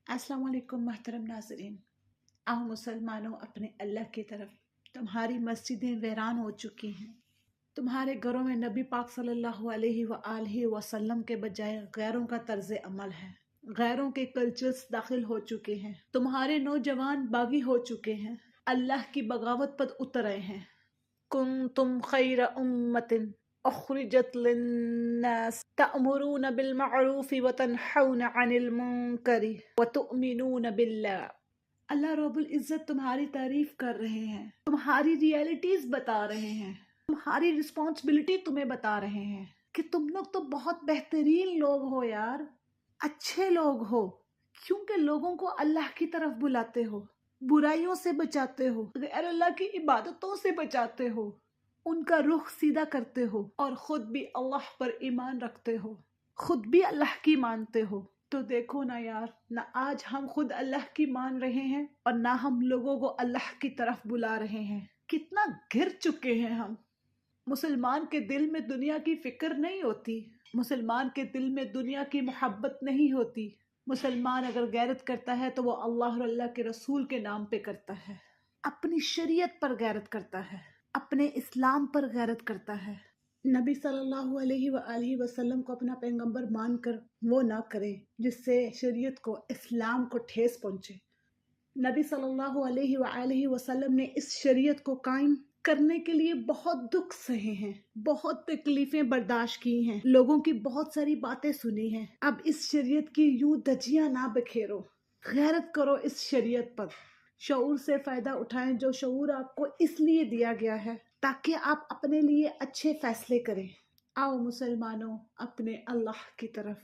अस्सलाम वालेकुम महतरम नाज़रीन। आओ मुसलमानों अपने अल्लाह की तरफ। तुम्हारी मस्जिदें वीरान हो चुकी हैं। तुम्हारे घरों में नबी पाक सल्लल्लाहु अलैहि वसल्लम के बजाय गैरों का तर्ज अमल है। गैरों के कल्चर्स दाखिल हो चुके हैं। तुम्हारे नौजवान बागी हो चुके हैं। अल्लाह की बगावत पर उतर आए हैं। कुंतुम खैर उम्मतिन उखरिजत लिन्नास तअमुरून बिलमअरूफि व तनहौन अनिल मुनकरि व तुअमिनून बिल्लाह। अल्लाह रब्बुल इज्जत तुम्हारी तारीफ कर रहे हैं, तुम्हारी रियलिटीज बता रहे हैं, तुम्हारी रिस्पॉन्सिबिलिटी तुम्हें बता रहे हैं कि तुम लोग तो बहुत बेहतरीन लोग हो यार, अच्छे लोग हो, क्योंकि लोगों को अल्लाह की तरफ बुलाते हो, बुराइयों से बचाते हो, गैर अल्लाह की इबादतों से बचाते हो, उनका रुख सीधा करते हो और खुद भी अल्लाह पर ईमान रखते हो, खुद भी अल्लाह की मानते हो। तो देखो ना यार, ना आज हम खुद अल्लाह की मान रहे हैं और ना हम लोगों को अल्लाह की तरफ बुला रहे हैं। कितना गिर चुके हैं हम। मुसलमान के दिल में दुनिया की फिक्र नहीं होती, मुसलमान के दिल में दुनिया की मोहब्बत नहीं होती। मुसलमान अगर गैरत करता है तो वो अल्लाह और अल्लाह के रसूल के नाम पे करता है, अपनी शरीयत पर गैरत करता है, अपने इस्लाम पर गैरत करता है। नबी सल्लल्लाहु अलैहि वसल्लम को अपना पैगंबर मानकर वो ना करे जिससे शरीयत को, इस्लाम को ठेस पहुंचे। नबी सल्लल्लाहु अलैहि वसल्लम ने इस शरीयत को कायम करने के लिए बहुत दुख सहे हैं, बहुत तकलीफें बर्दाश्त की हैं, लोगों की बहुत सारी बातें सुनी हैं। अब इस शरीयत की यूं धज्जियां ना बिखेरो, गैरत करो इस शरीयत पर, शऊर से फायदा उठाएं जो शऊर आपको इसलिए दिया गया है ताकि आप अपने लिए अच्छे फैसले करें। आओ मुसलमानों अपने अल्लाह की तरफ।